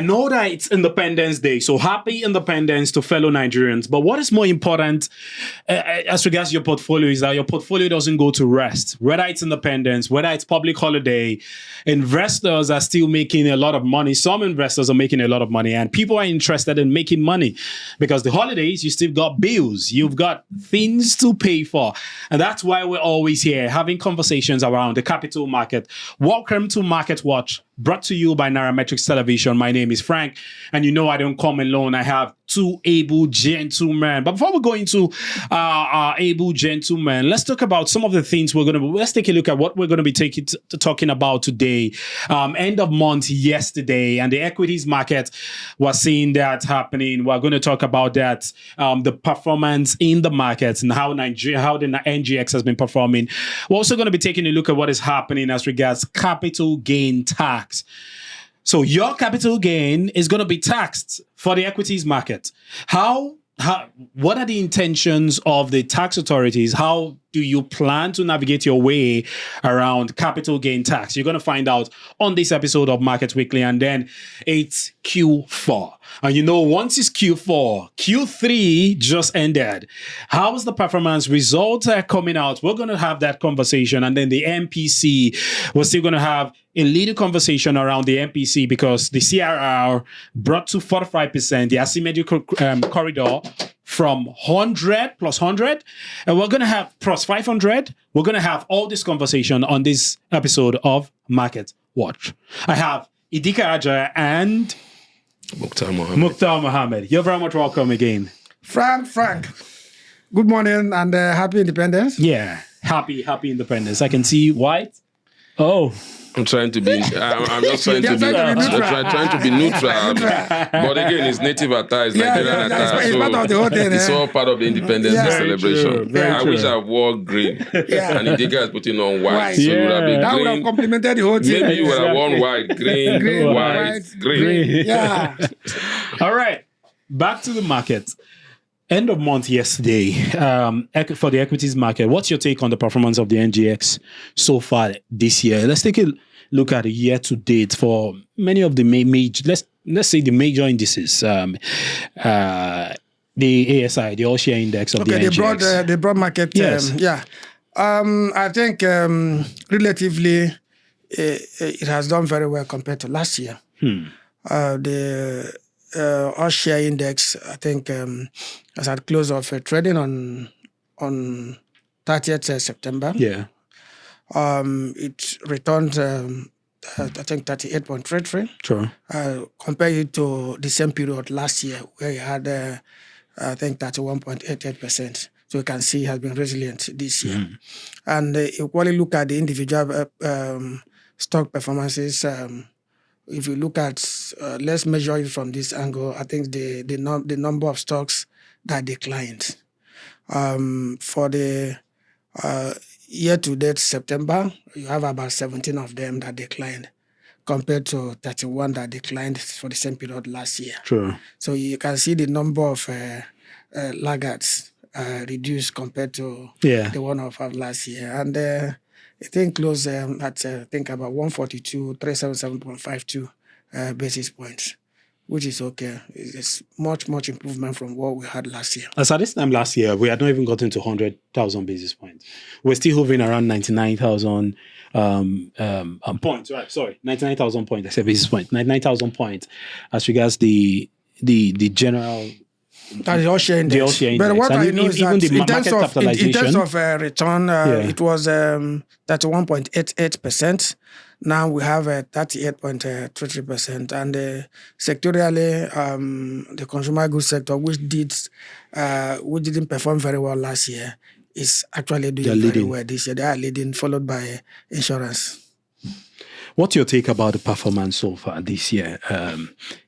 know that it's Independence Day, so happy Independence to fellow Nigerians. But what is more important as regards your portfolio is that your portfolio doesn't go to rest. Whether it's Independence, whether it's public holiday, investors are still making a lot of money. Some investors are making a lot of money, and people are interested in making money because the holidays, you still got bills, you've got things to pay for. And that's why we're always here having conversations around the capital market. Welcome to Market Watch, brought to you by Nairametrics Television. My name is Frank, and you know I don't come alone. I have two able gentlemen. But before we go into our able gentlemen, let's talk about some of the things let's take a look at what we're going to be talking about today. End of month yesterday, and the equities market was seeing that happening. We're going to talk about that, the performance in the markets and how the NGX has been performing. We're also going to be taking a look at what is happening as regards capital gain tax. So your capital gain is going to be taxed for the equities market. What are the intentions of the tax authorities? How do you plan to navigate your way around capital gain tax? You're going to find out on this episode of Market Weekly, and then it's Q4. And you know, once it's Q4, Q3 just ended. How is the performance? Results are coming out. We're going to have that conversation. And then the MPC, we're still going to have a little conversation around the MPC because the CRR brought to 45%, the asymmetrical corridor from 100 plus 100, and we're going to have plus 500. We're going to have all this conversation on this episode of Market Watch. I have Idika Aja and Mukhtar Mohammed. You're very much welcome again. Frank. Good morning and happy independence. Yeah, happy independence. I can see white. Oh. I'm trying to be. I'm just trying to be neutral. But again, it's native attire, it's Nigerian attire, it's part of the whole thing. It's all part of the Independence Day celebration. I wish I wore green, and Idika is putting on white. So would have been that green. would have complemented the whole thing. Maybe you would have worn white, green, white, green. Yeah. All right, back to the market. End of month yesterday for the equities market. What's your take on the performance of the NGX so far this year? Let's take a look at the year to date for many of the major. Let's say the major indices. The ASI, the All Share Index of the NGX. The broad market. Yes. I think relatively it has done very well compared to last year. The All Share Index, I think, has had close of trading on 30th September. Yeah. It returned, I think, 38.33. Sure. Compared it to the same period last year, where it had, I think, 31.88%. So you can see it has been resilient this year. And equally look at the individual stock performances. If you look at, let's measure it from this angle, I think the number of stocks that declined. For the year-to-date September, you have about 17 of them that declined compared to 31 that declined for the same period last year. True. So you can see the number of laggards reduced compared to the one of last year. And I think close at I think about 142,377.52 basis points, which is okay. It's much improvement from what we had last year. As at this time last year, we had not even gotten to 100,000 basis points. We're still hovering around 99,000 points. Right? Sorry, 99,000 points. I said basis points. 99,000 points as regards the general. That is All Share Index. The All Share Index. But what I know is that in terms of return, it was 31.88%. Now we have 38.33%. And sectorially, the consumer goods sector, which didn't perform very well last year, is actually doing very well this year. They are leading, followed by insurance. What's your take about the performance so far this year,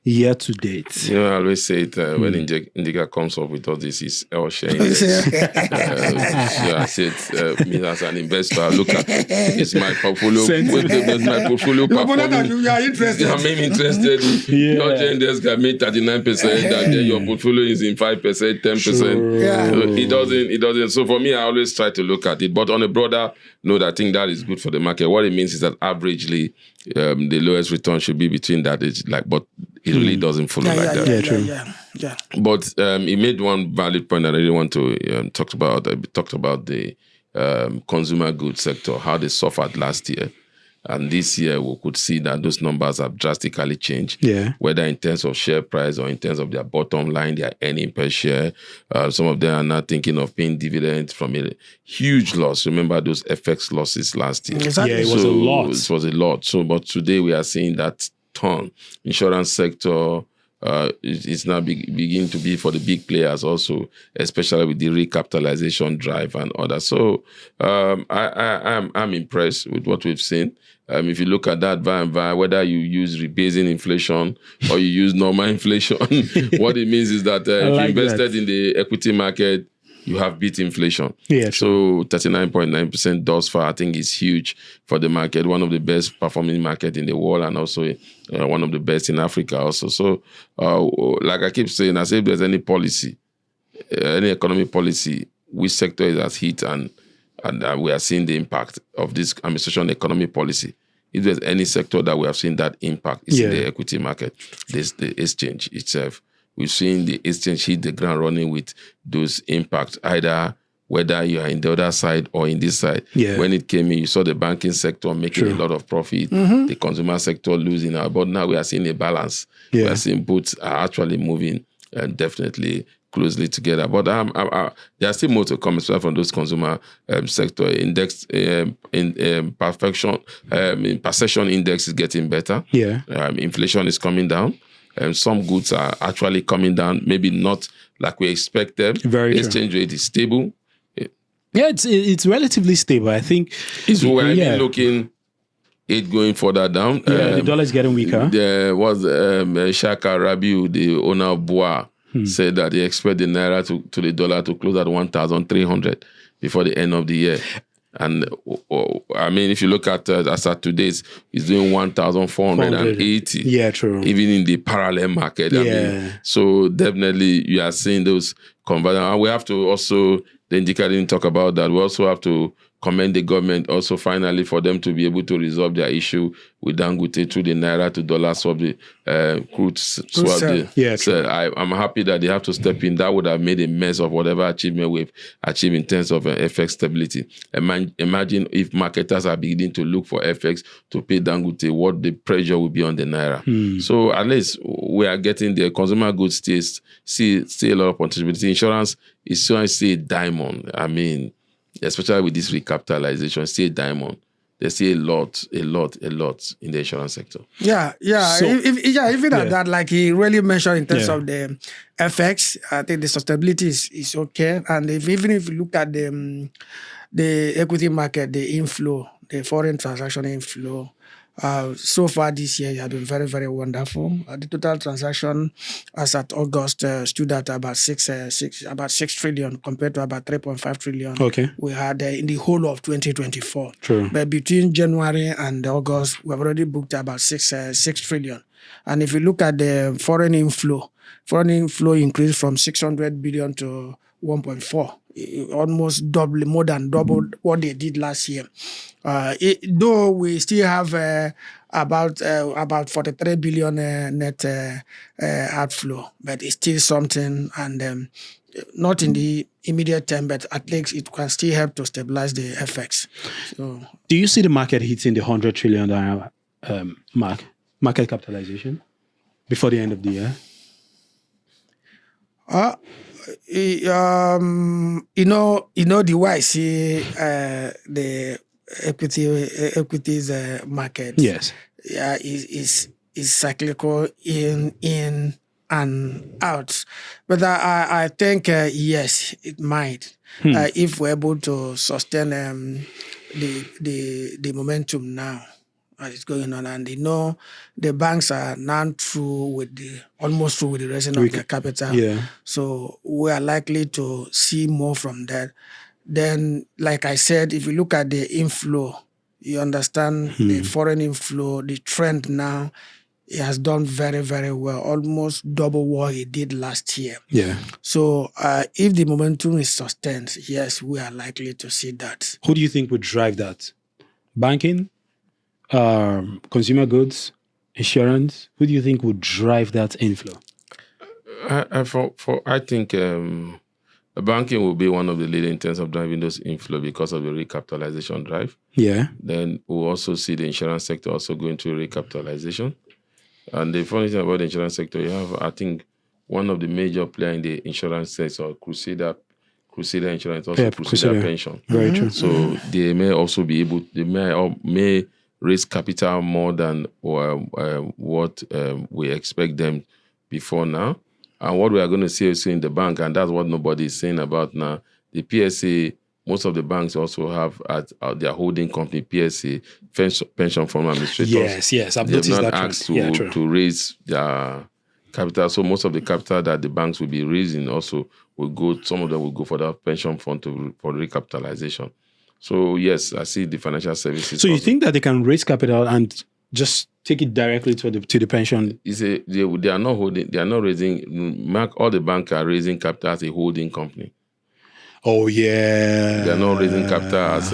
year to date? You know, I always say it when Indica comes up with all this, is All Share Index. I said, me as an investor, look at it's my portfolio. My portfolio performance. You are interested. I'm interested. Your Index can make 39%, and then your portfolio is in 5%, 10%. Sure. Yeah. It doesn't. So for me, I always try to look at it. But on a broader note, I think that is good for the market. What it means is that averagely, the lowest return should be between that. It's like, but it really doesn't follow like that. Yeah. But he made one valid point that I really want to talk about. We talked about the consumer goods sector, how they suffered last year. And this year, we could see that those numbers have drastically changed. Yeah. Whether in terms of share price or in terms of their bottom line, their earning per share. Some of them are now thinking of paying dividends from a huge loss. Remember those FX losses last year? Exactly. Yeah, it was a lot. It was a lot. So, but today we are seeing that turn. Insurance sector is now beginning to be for the big players also, especially with the recapitalization drive and others. So I'm impressed with what we've seen. If you look at that whether you use rebasing inflation or you use normal inflation, what it means is that if you invested in the equity market, you have beat inflation. Yeah, so 39.9% thus far, I think is huge for the market. One of the best performing market in the world, and also one of the best in Africa also. So like I keep saying, as if there's any policy, any economic policy, which sector is at hit and we are seeing the impact of this administration economic policy. If there's any sector that we have seen that impact, it's in the equity market. There's the exchange itself. We've seen the exchange hit the ground running with those impacts, either whether you are in the other side or in this side. Yeah. When it came in, you saw the banking sector making a lot of profit, the consumer sector losing out. But now we are seeing a balance. Yeah. We are seeing both are actually moving and definitely closely together. But there are still more to come, especially from those consumer sector. Index in perception index is getting better. Yeah. Inflation is coming down. Some goods are actually coming down, maybe not like we expected. Very exchange rate is stable. Yeah, it's relatively stable. I think it's looking it going further down. The dollar is getting weaker. There was Shaka Rabiu, the owner of Boa, said that he expects the naira to the dollar to close at 1,300 before the end of the year. And I mean, if you look at as at today's, it's doing 1,480. Yeah, true. Even in the parallel market. Yeah. I mean, so definitely you are seeing those conversions. And we have to also, the indicator didn't talk about that. We also have to commend the government also finally for them to be able to resolve their issue with Dangote through the naira to dollar swap, the crude swap. So I'm happy that they have to step in. That would have made a mess of whatever achievement we've achieved in terms of FX stability. Imagine if marketers are beginning to look for FX to pay Dangote, what the pressure will be on the naira. So at least we are getting the consumer goods still a lot of possibility. Insurance is still a diamond. I mean, especially with this recapitalization, still a diamond. There's still a lot in the insurance sector. Yeah. So, even at that, like he really mentioned in terms of the FX, I think the sustainability is okay. And even if you look at the equity market, the inflow, the foreign transaction inflow, so far this year, it has been very, very wonderful. The total transaction as at August stood at about 6 trillion compared to about 3.5 trillion we had in the whole of 2024. True. But between January and August, we have already booked about 6 trillion. And if you look at the foreign inflow increased from 600 billion to 1.4. Almost more than double what they did last year. Though we still have about 43 billion net outflow, but it's still something, and not in the immediate term, but at least it can still help to stabilize the FX. So, do you see the market hitting the $100 trillion market capitalization before the end of the year? The way I see the equities market. Yes. Yeah, is cyclical in and out, but I think yes, it might if we're able to sustain the momentum now. It's going on, and the banks are now almost through with the raising of their capital. Yeah. So we are likely to see more from that. Then, like I said, if you look at the inflow, you understand the foreign inflow, the trend now, it has done very, very well, almost double what it did last year. Yeah. So if the momentum is sustained, yes, we are likely to see that. Who do you think would drive that? Banking? consumer goods, insurance? Who do you think would drive that inflow? I think banking will be one of the leading in terms of driving those inflow because of the recapitalization drive. Yeah. Then we'll also see the insurance sector also going through recapitalization. And the funny thing about the insurance sector, you have, I think, one of the major players in the insurance sector, Crusader Insurance, also Crusader Pension. Very true. So they may also be able, may raise capital more than what we expect them before now. And what we are going to see also in the bank, and that's what nobody is saying about now, the PSA, most of the banks also have at their holding company, PSA, Pension Fund Administrators. Yes, I've They've noticed not that asked trend. to raise their capital. So most of the capital that the banks will be raising also will go, some of them will go for that pension fund for recapitalization. So yes, I see the financial services. So you think that they can raise capital and just take it directly to the pension? They are not holding, they are not raising, all the banks are raising capital as a holding company. Oh, yeah. They are not raising capital as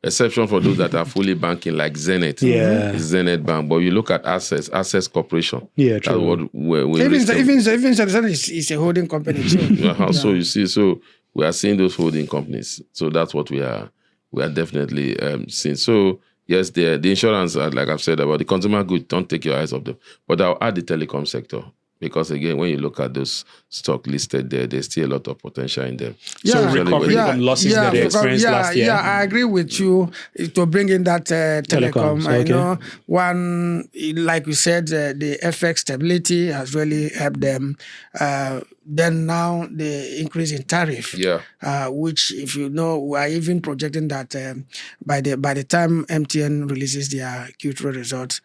exception for those that are fully banking, like Zenith. Yeah. Zenith Bank. But you look at Access Corporation. Yeah, true. Even Zenith is a holding company too. So you see, so we are seeing those holding companies. So that's what we are definitely seeing. So yes, the insurance, like I've said about the consumer goods, don't take your eyes off them. But I'll add the telecom sector. Because again, when you look at those stock listed there, there's still a lot of potential in them. So recovery from losses that they experienced last year. Yeah, I agree with you to bring in that telecom. Okay. I know one, like we said, the FX stability has really helped them. Then now the increase in tariff, which, if you know, we are even projecting that by the time MTN releases their Q3 results,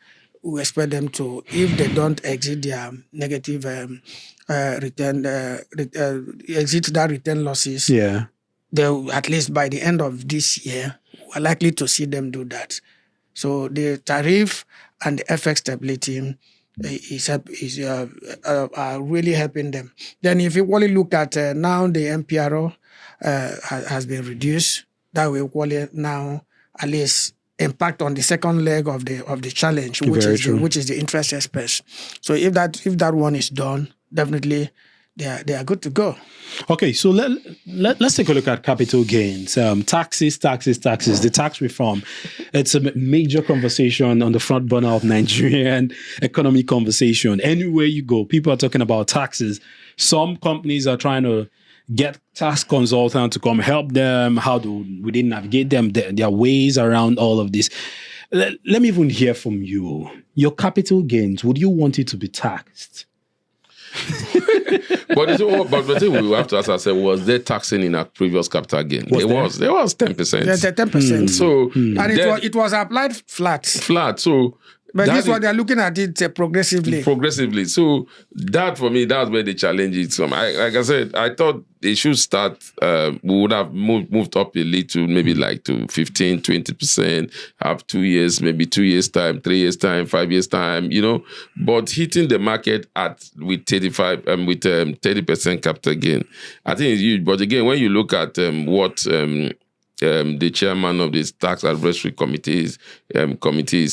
we expect them to, if they don't exit their negative return, exit that return losses, they'll, at least by the end of this year, we're likely to see them do that. So the tariff and the FX stability are really helping them. Then if you only look at now the MPRO has been reduced, that will equally now at least impact on the second leg of the challenge, which is the interest expense. So if that one is done, definitely they are good to go. Okay, so let's take a look at capital gains. Taxes, the tax reform. It's a major conversation on the front burner of Nigerian economic conversation. Anywhere you go, people are talking about taxes. Some companies are trying to get tax consultants to come help them. How do we navigate them, their ways around all of this? Let me even hear from you. Your capital gains, would you want it to be taxed? But the thing we have to ask ourselves, was there taxing in our previous capital gain? There was 10%. There's a 10%. So and it was applied flat. So but this one, they're looking at it progressively. So that, for me, that's where the challenge is. Like I said, I thought they should start, we would have moved up a little, maybe like to 15, 20%, have 2 years, maybe 2 years time, 3 years time, 5 years time, but hitting the market with 35, with 30% capital gain, I think it's huge. But again, when you look at what the chairman of this tax advisory committee is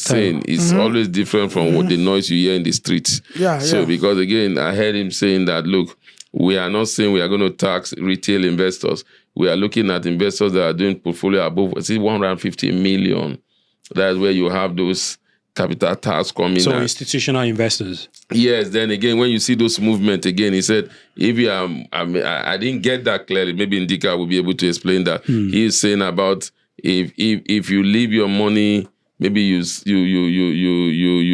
saying, it's always different from what the noise you hear in the streets. Because again, I heard him saying that, look, we are not saying we are going to tax retail investors. We are looking at investors that are doing portfolio above 150 million. That's where you have those capital tax coming. So institutional investors. Yes. Then again, when you see those movements again, he said, if you I didn't get that clearly. Maybe Ndika will be able to explain that. He's saying about if you leave your money, maybe you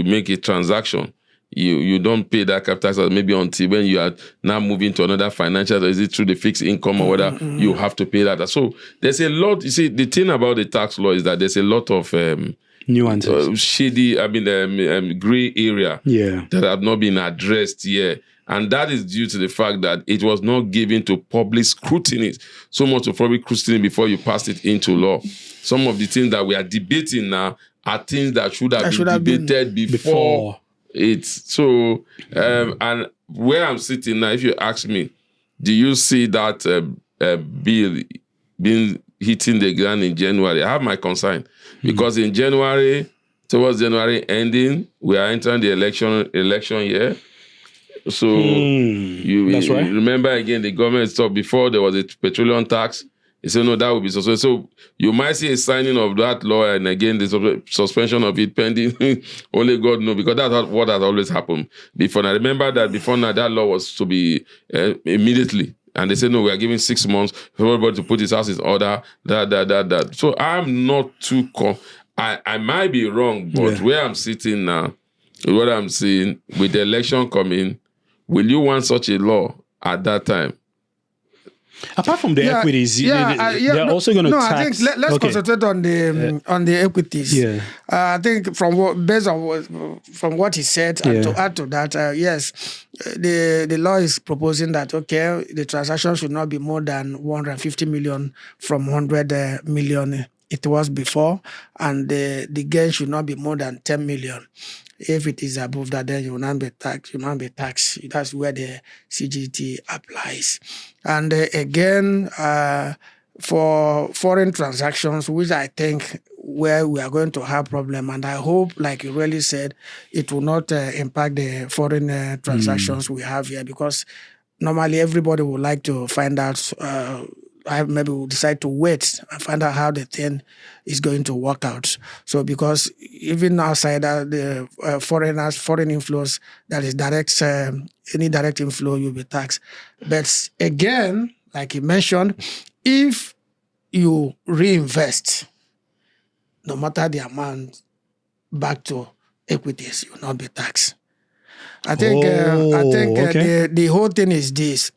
make a transaction. You don't pay that capital tax maybe until when you are now moving to another financial, is it through the fixed income or whether you have to pay that. So there's a lot. You see, the thing about the tax law is that there's a lot of nuances, shady, gray area that have not been addressed here. And that is due to the fact that it was not given to public scrutiny, so much of public scrutiny before you passed it into law. Some of the things that we are debating now are things that should have been debated before. It's so, and where I'm sitting now, if you ask me, do you see that bill being hitting the ground in January? I have my concern because in January, towards January ending, we are entering the election year. So that's right. Remember again, the government stopped before there was a petroleum tax. He said, no, that would be suspended. So you might see a signing of that law and again, the suspension of it pending. Only God knows, because that's what has always happened before. Now, remember that before now, that law was to be immediately. And they said, no, we are giving 6 months for everybody to put his house in order, that. So I'm not too... I might be wrong, but where I'm sitting now, what I'm seeing, with the election coming, will you want such a law at that time? Apart from the equities, they're also going to tax. I think let's concentrate on the equities. Yeah. I think from what he said, and to add to that, yes, the law is proposing that the transaction should not be more than 150 million from 100 million it was before, and the gain should not be more than 10 million. If it is above that, then you will not be taxed. That's where the CGT applies. And again, for foreign transactions, which I think where we are going to have problem, and I hope, like you really said, it will not impact the foreign transactions we have here, because normally everybody would like to find out. Maybe we'll decide to wait and find out how the thing is going to work out. So because even outside the foreign inflows, that is direct, any direct inflow, you'll be taxed. But again, like you mentioned, if you reinvest, no matter the amount, back to equities, you will not be taxed. I think the whole thing is this.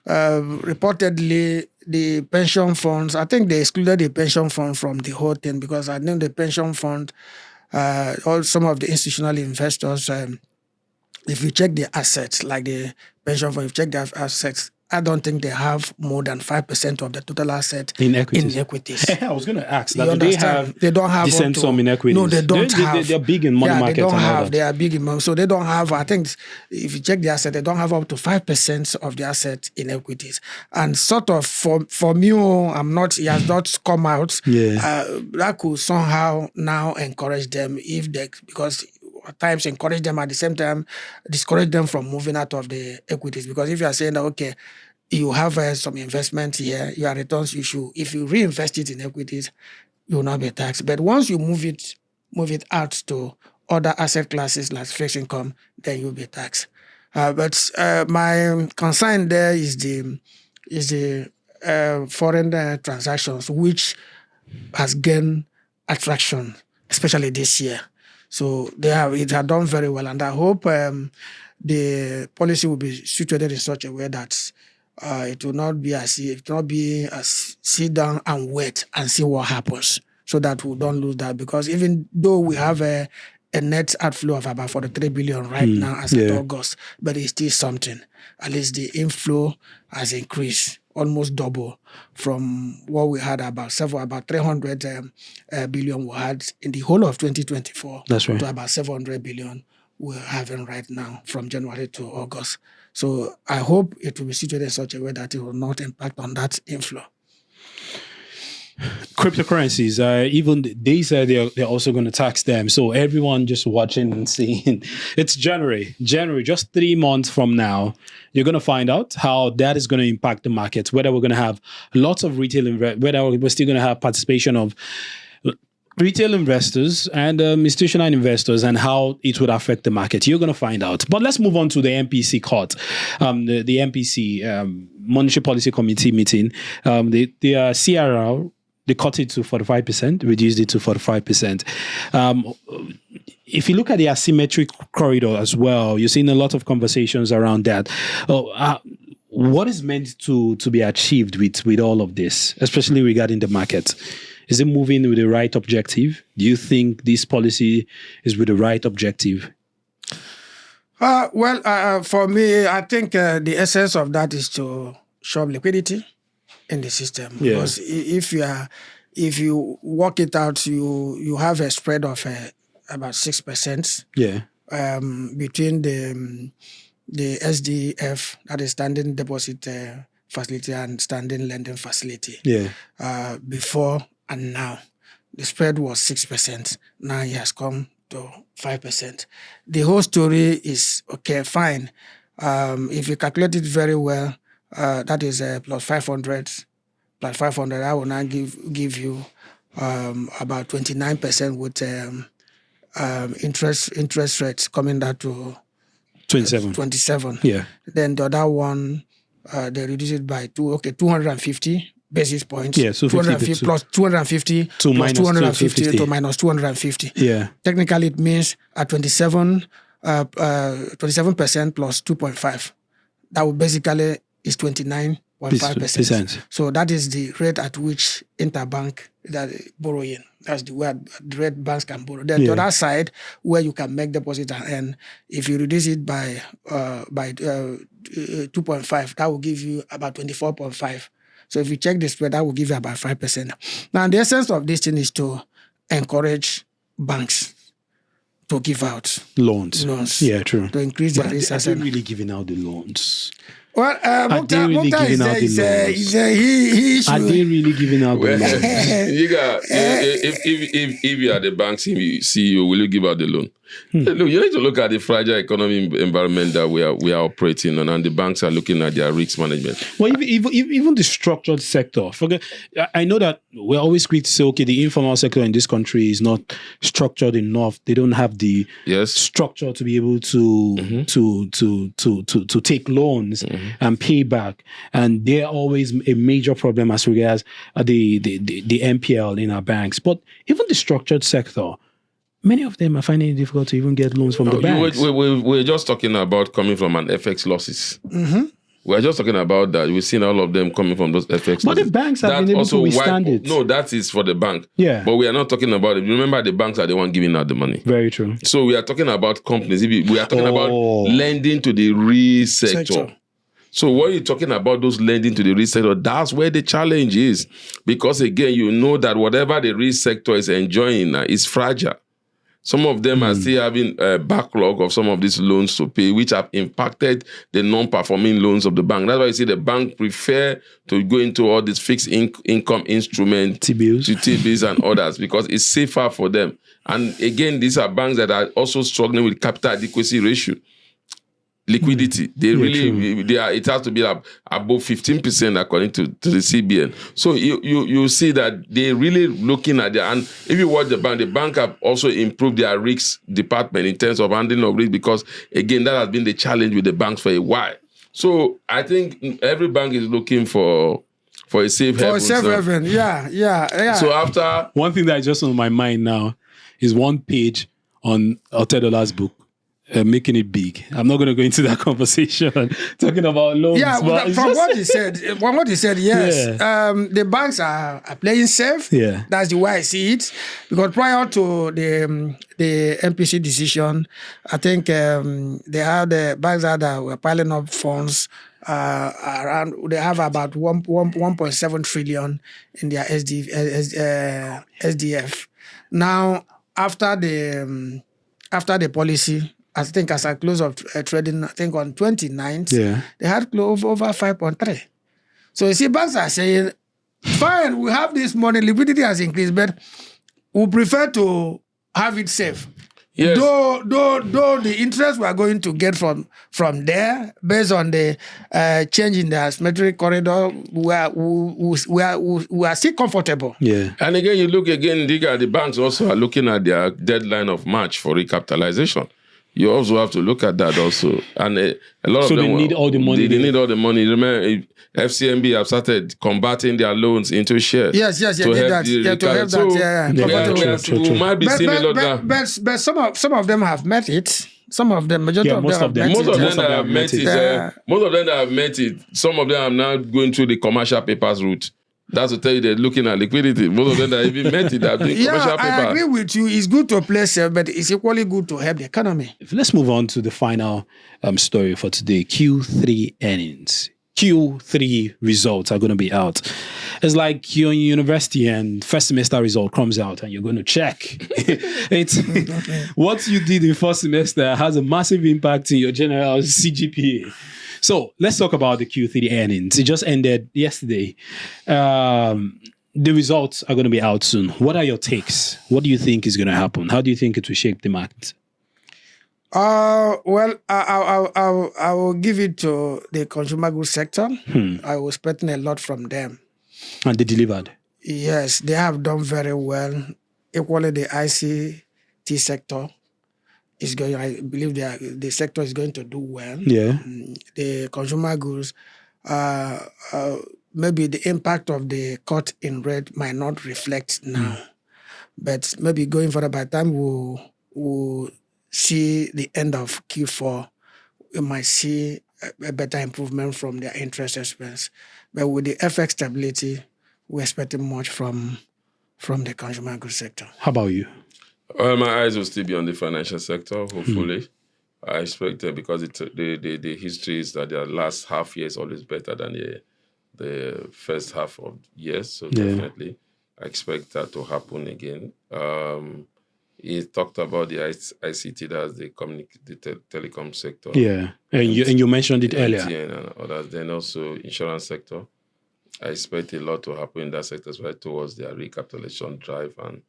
Reportedly, the pension funds, I think they excluded the pension fund from the whole thing, because I know the pension fund, or some of the institutional investors, if you check the assets, like the pension fund, if you check their assets, I don't think they have more than 5% of the total asset in equities. I was going to ask that. They don't have decent sum in equities. No, they don't have. They're big in money markets. They don't have. They are big in money. So they don't have, I think, if you check the asset, they don't have up to 5% of the asset in equities. And sort of, for me, he has not come out. That could somehow now encourage them, because at times encourage them, at the same time discourage them from moving out of the equities. Because if you are saying that, you have some investment here, your returns, if you reinvest it in equities, you will not be taxed. But once you move it out to other asset classes like fixed income, then you'll be taxed. But my concern there is the foreign transactions, which has gained attraction, especially this year. So it had done very well, and I hope the policy will be situated in such a way that it will not be as sit down and wait and see what happens, so that we don't lose that. Because even though we have a net outflow of about 43 billion right now as of August, but it's still something. At least the inflow has increased, almost double from what we had about 300 billion we had in the whole of 2024. That's right. To about 700 billion we're having right now from January to August. So I hope it will be situated in such a way that it will not impact on that inflow. Cryptocurrencies, even they said they're also going to tax them. So everyone just watching and seeing, it's January, just 3 months from now, you're going to find out how that is going to impact the markets, whether we're going to have lots of retail, whether we're still going to have participation of retail investors and institutional investors, and how it would affect the market. You're going to find out. But let's move on to the MPC court, the MPC, Monetary Policy Committee meeting. The CRR, they cut it to 45%, reduced it to 45%. If you look at the asymmetric corridor as well, you're seeing a lot of conversations around that. What is meant to be achieved with all of this, especially regarding the market? Is it moving with the right objective? Do you think this policy is with the right objective? For me, I think the essence of that is to show liquidity in the system. Because if you work it out, you have a spread of about 6%. Between the SDF, that is standing deposit facility, and standing lending facility. Before and now. the spread was 6%. Now it has come to 5%. The whole story is, okay, fine. If you calculate it very well, that is plus 500. Plus 500, I will now give you about 29% with interest rates coming down to 27. Yeah. Then the other one, they reduce it by 250 basis points. Yeah, so 250 plus 250 to plus minus 250 250. to minus 250. Yeah. Technically, it means at 27% plus 2.5. That would basically is 29.5%. So that is the rate at which interbank that borrowing. That's the way the rate banks can borrow. Then the other side where you can make deposit and if you reduce it by 2.5, that will give you about 24.5. So if you check the spread, that will give you about 5%. Now the essence of this thing is to encourage banks to give out loans. Yeah, true. To increase their risk. Are they really giving out the loans? Well, Are they really giving out the loans? Are they really giving out the loans? If you are the bank CEO, will you give out the loan? Look, you need to look at the fragile economic environment that we are operating on, and the banks are looking at their risk management. Well, even the structured sector. I know that we're always quick to say, okay, the informal sector in this country is not structured enough. They don't have the structure to be able to to take loans and pay back, and they're always a major problem as regards the NPL in our banks. But even the structured sector, many of them are finding it difficult to even get loans from the banks. We're just talking about coming from an FX losses. We're just talking about that. We've seen all of them coming from those FX losses. But the banks have been able to withstand it. No, that is for the bank. Yeah. But we are not talking about it. Remember, the banks are the one giving out the money. Very true. So we are talking about companies. We are talking about lending to the real sector. So when you're talking about those lending to the real sector, that's where the challenge is. Because again, you know that whatever the real sector is enjoying now is fragile. Some of them are still having a backlog of some of these loans to pay, which have impacted the non-performing loans of the bank. That's why you see the bank prefer to go into all these fixed income instruments, T-bills and others, because it's safer for them. And again, these are banks that are also struggling with capital adequacy ratio. Liquidity, it has to be above 15% according to the CBN. So you see that they're really looking at and if you watch the bank have also improved their risk department in terms of handling of risk, because again, that has been the challenge with the banks for a while. So I think every bank is looking for a safe haven. For a safe haven, yeah. So after one thing that is just on my mind now is one page on Otedola's book. Making it big. I'm not going to go into that conversation talking about loans. Yeah, from what he said, yes. Yeah. The banks are playing safe. Yeah, that's the way I see it. Because prior to the MPC decision, I think they had the banks that were piling up funds around. They have about 1.7 trillion in their SDF. Now, after the policy, I think as a close of trading, I think on 29th, they had close over 5.3. So you see, banks are saying, fine, we have this money, liquidity has increased, but we prefer to have it safe. Yes. Though the interest we are going to get from there, based on the change in the asymmetric corridor, we are still comfortable. Yeah. And again, you look again, the banks also are looking at their deadline of March for recapitalization. You also have to look at that also. And a lot of them... So they need all the money. They need all the money. Remember, FCMB have started converting their loans into shares. Yes, to help that. We might be seeing a lot now. But some of them have met it. Some of them, majority of them have met it. Most of them that have met it, some of them are now going through the commercial papers route. That's to tell you they're looking at liquidity. Most of them that even met it are doing commercial paper. I agree with you. It's good to play safe, but it's equally good to help the economy. Let's move on to the final story for today. Q3 earnings. Q3 results are going to be out. It's like you're in university and first semester result comes out and you're going to check. It's what you did in first semester has a massive impact in your general CGPA. So let's talk about the Q3 earnings. It just ended yesterday. The the results are going to be out soon. What are your takes? What do you think is going to happen? How do you think it will shape the market? Well, I will give it to the consumer goods sector. I was expecting a lot from them. And they delivered. Yes, they have done very well. Equally, the ICT sector is going. I believe the sector is going to do well. Yeah. The consumer goods, maybe the impact of the cut in rate might not reflect now, but maybe going further, by the time we'll see the end of Q4, we might see a better improvement from their interest expense. But with the FX stability, we're expecting much from the consumer goods sector. How about you? My eyes will still be on the financial sector, hopefully. I expect because the history is that their last half year is always better than the first half of years. So definitely, I expect that to happen again. He talked about the ICT, that's the telecom sector. Yeah, and you mentioned it earlier. And others. Then also insurance sector. I expect a lot to happen in that sector as well towards their recapitalization drive. And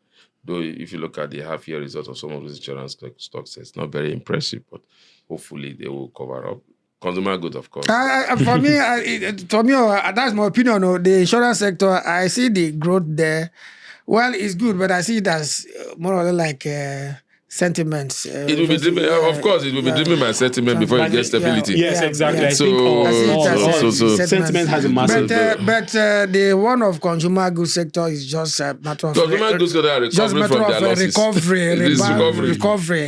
though if you look at the half-year results of some of those insurance stocks, it's not very impressive, but hopefully they will cover up. Consumer goods, of course. For me, that's my opinion. The insurance sector, I see the growth there. Well, it's good, but I see it as more or less like sentiments. It will be driven, of course, it will be driven by sentiment before you get stability. Yes, exactly. I So think sentiment has a massive. But the one of consumer goods sector is just a matter of consumer goods sector are recovering from their losses. Recovery.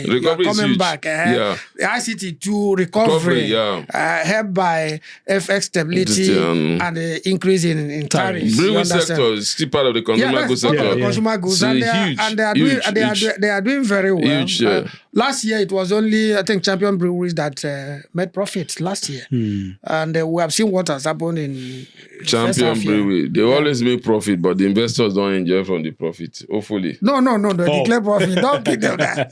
Recovery is coming huge. back. Yeah. The ICT too, recovery. Helped by FX stability and the increase in tariffs. Brewery sector is still part of the consumer goods sector. Consumer goods, and they are doing very well. Huge, last year, it was only, I think, Champion Breweries that made profits last year. And we have seen what has happened in Champion Brewery. They always make profit, but the investors don't enjoy from the profit, hopefully. No. They declare profit. Don't give them that.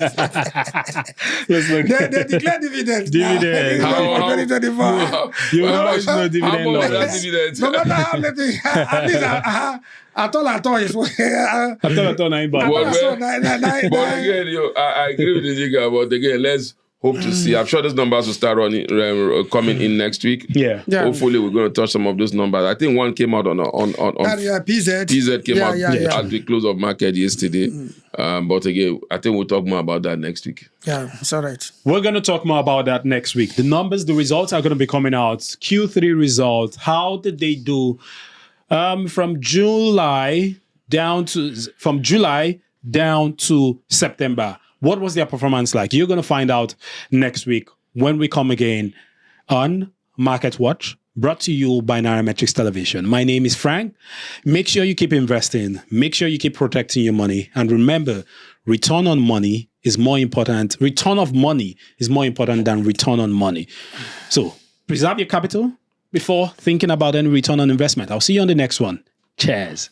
They declare dividends. Dividends. For 2024. You always know dividend dividends. No matter how little, at least at all is But again, I agree with the Jigga, but again, let's hope to see. I'm sure those numbers will start coming in next week. Yeah. Hopefully, we're going to touch some of those numbers. I think one came out on PZ. PZ came out at the close of market yesterday. But again, I think we'll talk more about that next week. Yeah, it's all right. We're going to talk more about that next week. The numbers, the results are going to be coming out. Q3 results. How did they do? From July down to September. What was their performance like? You're going to find out next week when we come again on Market Watch, brought to you by Nairametrics Television. My name is Frank. Make sure you keep investing. Make sure you keep protecting your money. And remember, return on money is more important. Return of money is more important than return on money. So preserve your capital before thinking about any return on investment. I'll see you on the next one. Cheers.